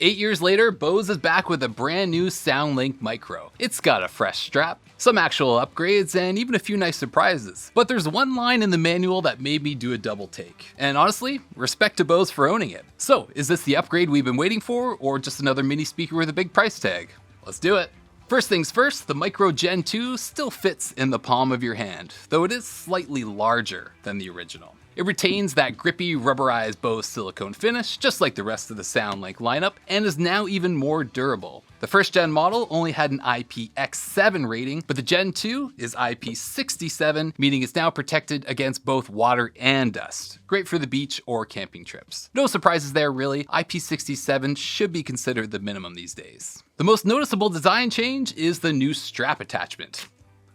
8 years later, Bose is back with a brand new SoundLink Micro. It's got a fresh strap, some actual upgrades, and even a few nice surprises. But there's one line in the manual that made me do a double take. And honestly, respect to Bose for owning it. So, is this the upgrade we've been waiting for, or just another mini speaker with a big price tag? Let's do it. First things first, the Micro Gen 2 still fits in the palm of your hand, though it is slightly larger than the original. It retains that grippy, rubberized Bose silicone finish, just like the rest of the SoundLink lineup, and is now even more durable. The first gen model only had an IPX7 rating, but the Gen 2 is IP67, meaning it's now protected against both water and dust. Great for the beach or camping trips. No surprises there really, IP67 should be considered the minimum these days. The most noticeable design change is the new strap attachment,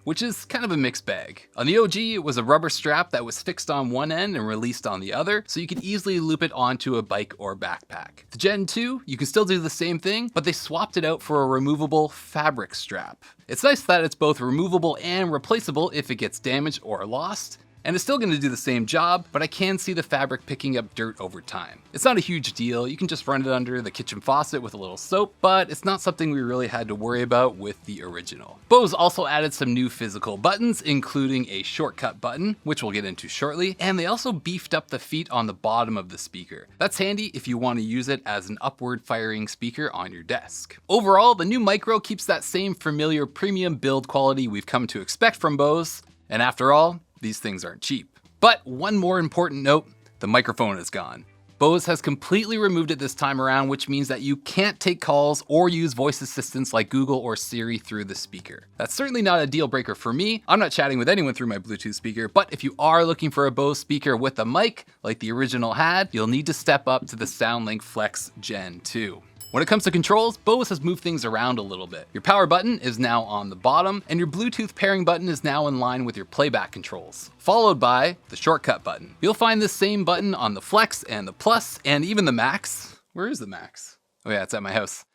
which is kind of a mixed bag. On the OG, it was a rubber strap that was fixed on one end and released on the other, so you could easily loop it onto a bike or backpack. The Gen 2, you can still do the same thing, but they swapped it out for a removable fabric strap. It's nice that it's both removable and replaceable if it gets damaged or lost, and it's still going to do the same job, but I can see the fabric picking up dirt over time. It's not a huge deal, you can just run it under the kitchen faucet with a little soap, but it's not something we really had to worry about with the original. Bose also added some new physical buttons, including a shortcut button, which we'll get into shortly, and they also beefed up the feet on the bottom of the speaker. That's handy if you want to use it as an upward firing speaker on your desk. Overall, the new Micro keeps that same familiar premium build quality we've come to expect from Bose, and after all, these things aren't cheap. But one more important note, the microphone is gone. Bose has completely removed it this time around, which means that you can't take calls or use voice assistants like Google or Siri through the speaker. That's certainly not a deal breaker for me. I'm not chatting with anyone through my Bluetooth speaker, but if you are looking for a Bose speaker with a mic, like the original had, you'll need to step up to the SoundLink Flex Gen 2. When it comes to controls, Bose has moved things around a little bit. Your power button is now on the bottom, and your Bluetooth pairing button is now in line with your playback controls, followed by the shortcut button. You'll find this same button on the Flex and the Plus, and even the Max. Where is the Max? Oh yeah, it's at my house.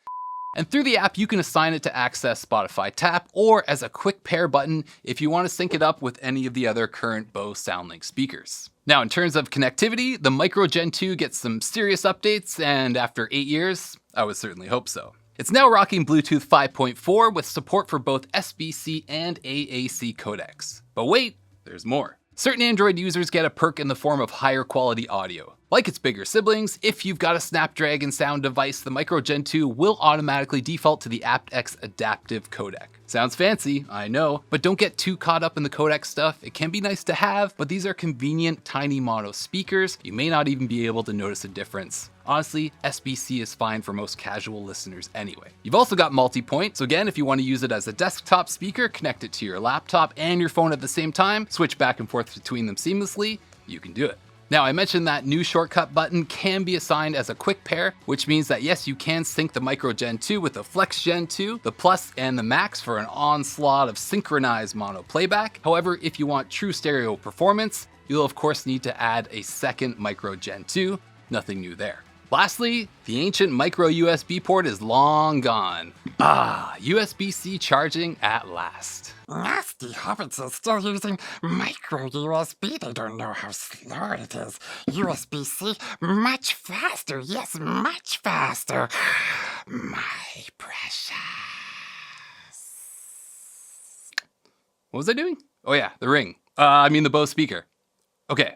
And through the app, you can assign it to access Spotify Tap or as a quick pair button if you want to sync it up with any of the other current Bose SoundLink speakers. Now, in terms of connectivity, the Micro Gen 2 gets some serious updates, and after 8 years, I would certainly hope so. It's now rocking Bluetooth 5.4 with support for both SBC and AAC codecs. But wait, there's more. Certain Android users get a perk in the form of higher quality audio. Like its bigger siblings, if you've got a Snapdragon sound device, the Micro Gen 2 will automatically default to the aptX adaptive codec. Sounds fancy, I know, but don't get too caught up in the codec stuff. It can be nice to have, but these are convenient tiny mono speakers. You may not even be able to notice a difference. Honestly, SBC is fine for most casual listeners anyway. You've also got multi-point, so again, if you want to use it as a desktop speaker, connect it to your laptop and your phone at the same time, switch back and forth between them seamlessly, you can do it. Now, I mentioned that new shortcut button can be assigned as a quick pair, which means that yes, you can sync the Micro Gen 2 with the Flex Gen 2, the Plus, and the Max for an onslaught of synchronized mono playback. However, if you want true stereo performance, you'll of course need to add a second Micro Gen 2. Nothing new there. Lastly, the ancient micro USB port is long gone. USB-C charging at last. Nasty hobbits are still using micro USB. They don't know how slow it is. USB-C, much faster. Yes, much faster. My precious. What was I doing? Oh yeah, the ring. The Bose speaker. Okay.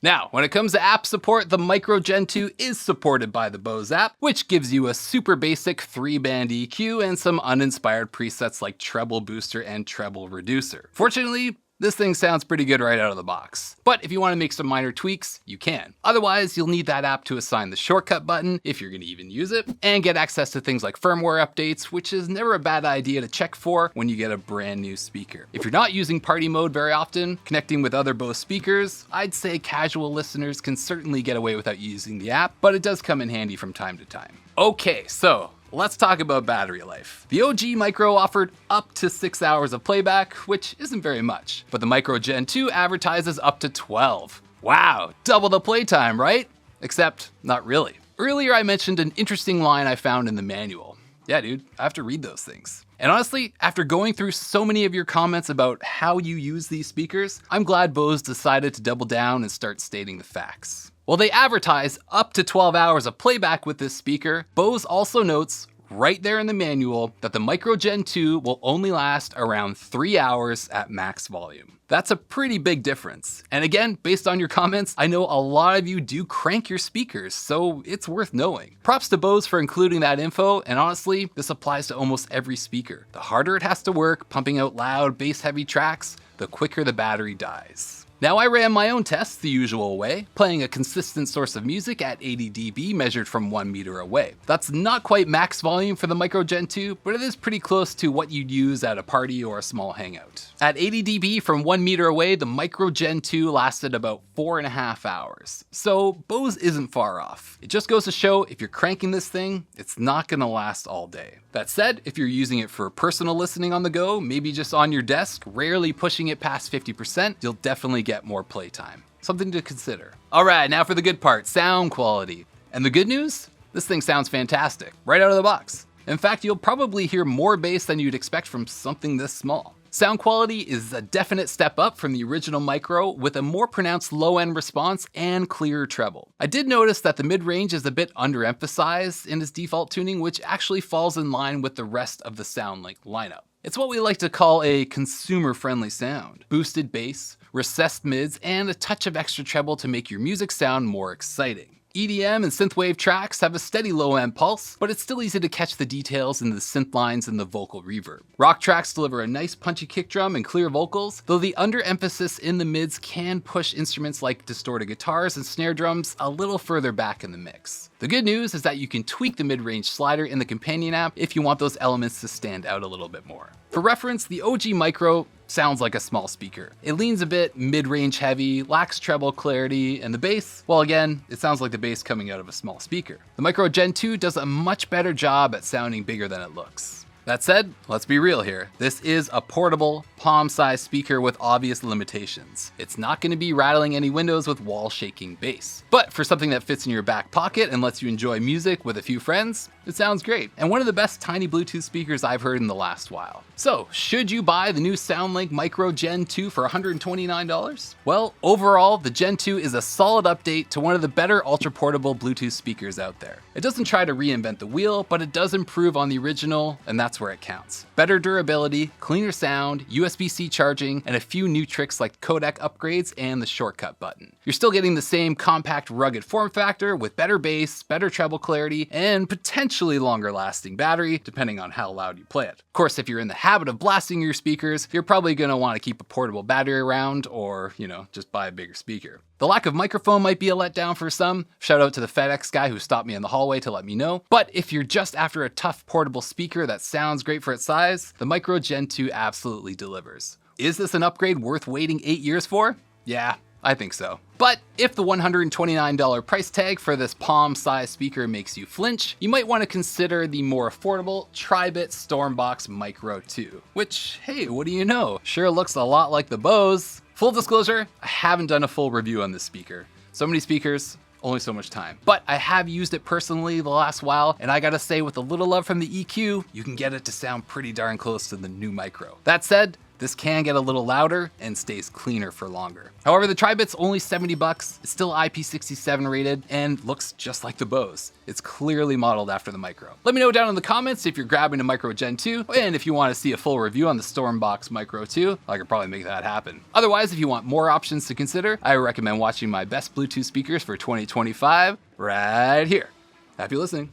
Now, when it comes to app support, the Micro Gen 2 is supported by the Bose app, which gives you a super basic 3-band EQ and some uninspired presets like treble booster and treble reducer. Fortunately, this thing sounds pretty good right out of the box. But if you want to make some minor tweaks, you can. Otherwise, you'll need that app to assign the shortcut button, if you're going to even use it, and get access to things like firmware updates, which is never a bad idea to check for when you get a brand new speaker. If you're not using party mode very often, connecting with other Bose speakers, I'd say casual listeners can certainly get away without using the app, but it does come in handy from time to time. Okay, so let's talk about battery life. The OG Micro offered up to 6 hours of playback, which isn't very much, but the Micro Gen 2 advertises up to 12. Wow, double the playtime, right? Except, not really. Earlier I mentioned an interesting line I found in the manual. Yeah, dude, I have to read those things. And honestly, after going through so many of your comments about how you use these speakers, I'm glad Bose decided to double down and start stating the facts. While they advertise up to 12 hours of playback with this speaker, Bose also notes right there in the manual that the Micro Gen 2 will only last around 3 hours at max volume. That's a pretty big difference. And again, based on your comments, I know a lot of you do crank your speakers, so it's worth knowing. Props to Bose for including that info, and honestly, this applies to almost every speaker. The harder it has to work pumping out loud, bass-heavy tracks, the quicker the battery dies. Now, I ran my own tests the usual way, playing a consistent source of music at 80 dB measured from 1 meter away. That's not quite max volume for the Micro Gen 2, but it is pretty close to what you'd use at a party or a small hangout. At 80 dB from 1 meter away, the Micro Gen 2 lasted about 4.5 hours. So Bose isn't far off. It just goes to show if you're cranking this thing, it's not gonna last all day. That said, if you're using it for personal listening on the go, maybe just on your desk, rarely pushing it past 50%, you'll definitely get more playtime. Something to consider. All right, now for the good part, sound quality. And the good news? This thing sounds fantastic, right out of the box. In fact, you'll probably hear more bass than you'd expect from something this small. Sound quality is a definite step up from the original Micro with a more pronounced low-end response and clearer treble. I did notice that the mid-range is a bit underemphasized in its default tuning, which actually falls in line with the rest of the SoundLink lineup. It's what we like to call a consumer-friendly sound. Boosted bass, recessed mids, and a touch of extra treble to make your music sound more exciting. EDM and synthwave tracks have a steady low-end pulse, but it's still easy to catch the details in the synth lines and the vocal reverb. Rock tracks deliver a nice punchy kick drum and clear vocals, though the underemphasis in the mids can push instruments like distorted guitars and snare drums a little further back in the mix. The good news is that you can tweak the mid-range slider in the companion app if you want those elements to stand out a little bit more. For reference, the OG Micro sounds like a small speaker. It leans a bit mid-range heavy, lacks treble clarity, and the bass, well again, it sounds like the bass coming out of a small speaker. The Micro Gen 2 does a much better job at sounding bigger than it looks. That said, let's be real here. This is a portable, palm-sized speaker with obvious limitations. It's not going to be rattling any windows with wall-shaking bass. But for something that fits in your back pocket and lets you enjoy music with a few friends, it sounds great. And one of the best tiny Bluetooth speakers I've heard in the last while. So, should you buy the new SoundLink Micro Gen 2 for $129? Well, overall, the Gen 2 is a solid update to one of the better ultra-portable Bluetooth speakers out there. It doesn't try to reinvent the wheel, but it does improve on the original, and that's where it counts. Better durability, cleaner sound, USB-C charging, and a few new tricks like codec upgrades and the shortcut button. You're still getting the same compact, rugged form factor with better bass, better treble clarity, and potentially longer lasting battery, depending on how loud you play it. Of course, if you're in the habit of blasting your speakers, you're probably gonna want to keep a portable battery around or, just buy a bigger speaker. The lack of microphone might be a letdown for some. Shout out to the FedEx guy who stopped me in the hallway to let me know. But if you're just after a tough portable speaker that sounds great for its size, the Micro Gen 2 absolutely delivers. Is this an upgrade worth waiting 8 years for? Yeah, I think so. But if the $129 price tag for this palm-sized speaker makes you flinch, you might want to consider the more affordable Tri-Bit Stormbox Micro 2, which, hey, what do you know? Sure looks a lot like the Bose. Full disclosure, I haven't done a full review on this speaker. So many speakers, only so much time. But I have used it personally the last while, and I gotta say, with a little love from the EQ, you can get it to sound pretty darn close to the new Micro. That said, this can get a little louder and stays cleaner for longer. However, the Tri-Bit's only $70, it's still IP67 rated, and looks just like the Bose. It's clearly modeled after the Micro. Let me know down in the comments if you're grabbing a Micro Gen 2, and if you want to see a full review on the Stormbox Micro 2, I could probably make that happen. Otherwise, if you want more options to consider, I recommend watching my best Bluetooth speakers for 2025 right here. Happy listening.